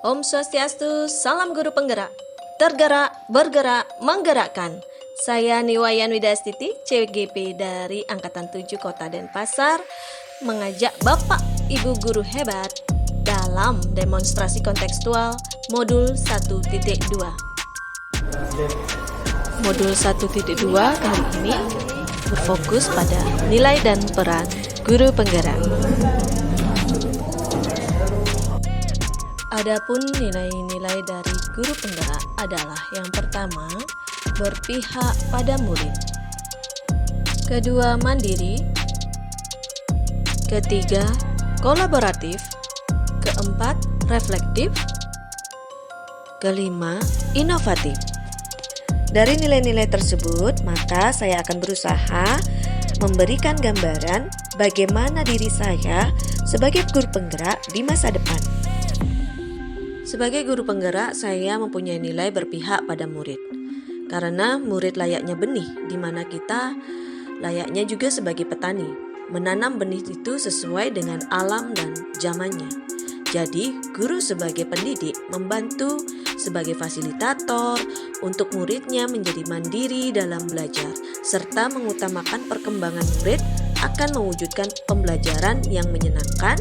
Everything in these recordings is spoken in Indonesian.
Om Swastiastu, salam guru penggerak. Tergerak, bergerak, menggerakkan. Saya Niwayan Widastiti, CGP dari Angkatan 7 Kota Denpasar, mengajak Bapak Ibu Guru hebat dalam demonstrasi kontekstual Modul 1.2. Modul 1.2 kali ini berfokus pada nilai dan peran guru penggerak. Adapun nilai-nilai dari guru penggerak adalah yang pertama, berpihak pada murid. Kedua, mandiri. Ketiga, kolaboratif. Keempat, reflektif. Kelima, inovatif. Dari nilai-nilai tersebut, maka saya akan berusaha memberikan gambaran bagaimana diri saya sebagai guru penggerak di masa depan. Sebagai guru penggerak, saya mempunyai nilai berpihak pada murid. Karena murid layaknya benih, di mana kita layaknya juga sebagai petani. Menanam benih itu sesuai dengan alam dan zamannya. Jadi, guru sebagai pendidik membantu sebagai fasilitator untuk muridnya menjadi mandiri dalam belajar, serta mengutamakan perkembangan murid akan mewujudkan pembelajaran yang menyenangkan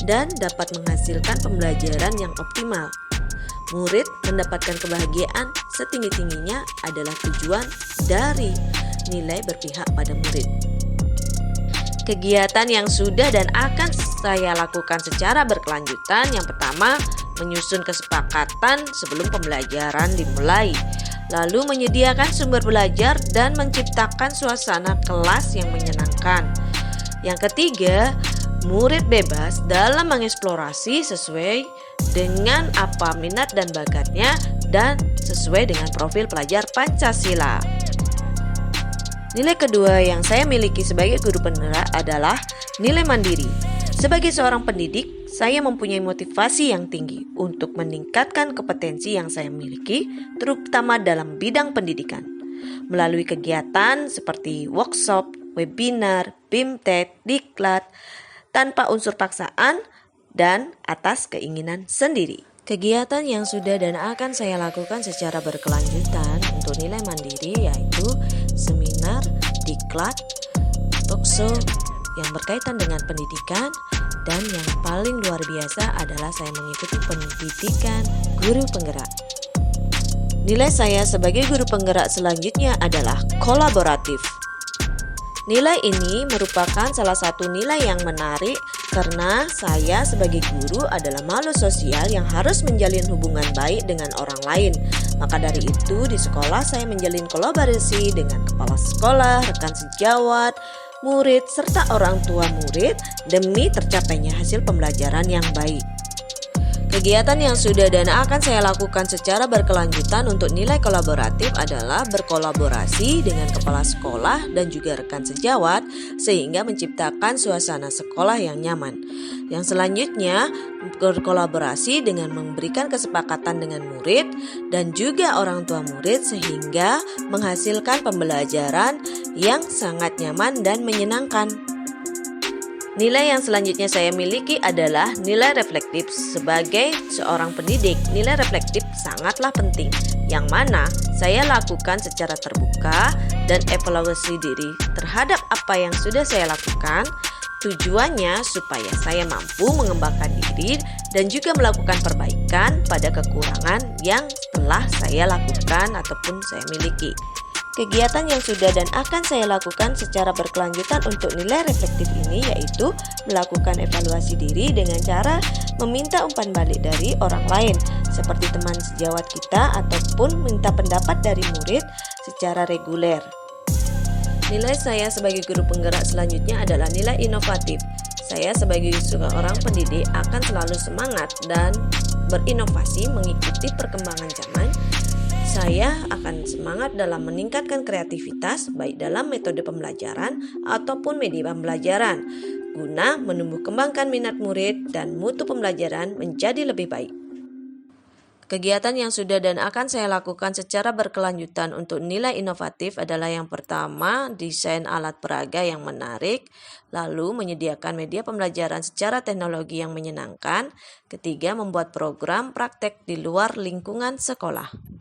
dan dapat menghasilkan pembelajaran yang optimal. Murid mendapatkan kebahagiaan setinggi-tingginya adalah tujuan dari nilai berpihak pada murid. Kegiatan yang sudah dan akan saya lakukan secara berkelanjutan, yang pertama, menyusun kesepakatan sebelum pembelajaran dimulai, lalu menyediakan sumber belajar dan menciptakan suasana kelas yang menyenangkan. Yang ketiga, murid bebas dalam mengeksplorasi sesuai dengan apa minat dan bakatnya dan sesuai dengan profil pelajar Pancasila. Nilai kedua yang saya miliki sebagai guru penggerak adalah nilai mandiri. Sebagai seorang pendidik, saya mempunyai motivasi yang tinggi untuk meningkatkan kompetensi yang saya miliki, terutama dalam bidang pendidikan. Melalui kegiatan seperti workshop, webinar, BIMTEK, diklat, tanpa unsur paksaan dan atas keinginan sendiri. Kegiatan yang sudah dan akan saya lakukan secara berkelanjutan untuk nilai mandiri yaitu seminar, diklat, talkshow yang berkaitan dengan pendidikan, dan yang paling luar biasa adalah saya mengikuti pendidikan guru penggerak. Nilai saya sebagai guru penggerak selanjutnya adalah kolaboratif. Nilai ini merupakan salah satu nilai yang menarik karena saya sebagai guru adalah makhluk sosial yang harus menjalin hubungan baik dengan orang lain. Maka dari itu di sekolah saya menjalin kolaborasi dengan kepala sekolah, rekan sejawat, murid, serta orang tua murid demi tercapainya hasil pembelajaran yang baik. Kegiatan yang sudah dan akan saya lakukan secara berkelanjutan untuk nilai kolaboratif adalah berkolaborasi dengan kepala sekolah dan juga rekan sejawat sehingga menciptakan suasana sekolah yang nyaman. Yang selanjutnya, berkolaborasi dengan memberikan kesepakatan dengan murid dan juga orang tua murid sehingga menghasilkan pembelajaran yang sangat nyaman dan menyenangkan. Nilai yang selanjutnya saya miliki adalah nilai reflektif. Sebagai seorang pendidik, nilai reflektif sangatlah penting, yang mana saya lakukan secara terbuka dan evaluasi diri terhadap apa yang sudah saya lakukan. Tujuannya supaya saya mampu mengembangkan diri dan juga melakukan perbaikan pada kekurangan yang telah saya lakukan ataupun saya miliki. Kegiatan yang sudah dan akan saya lakukan secara berkelanjutan untuk nilai reflektif ini yaitu melakukan evaluasi diri dengan cara meminta umpan balik dari orang lain seperti teman sejawat kita ataupun minta pendapat dari murid secara reguler. Nilai saya sebagai guru penggerak selanjutnya adalah nilai inovatif. Saya sebagai seorang pendidik akan selalu semangat dan berinovasi mengikuti perkembangan zaman. Saya akan semangat dalam meningkatkan kreativitas baik dalam metode pembelajaran ataupun media pembelajaran guna menumbuh kembangkan minat murid dan mutu pembelajaran menjadi lebih baik. Kegiatan yang sudah dan akan saya lakukan secara berkelanjutan untuk nilai inovatif adalah yang pertama, desain alat peraga yang menarik, lalu menyediakan media pembelajaran secara teknologi yang menyenangkan, ketiga, membuat program praktek di luar lingkungan sekolah.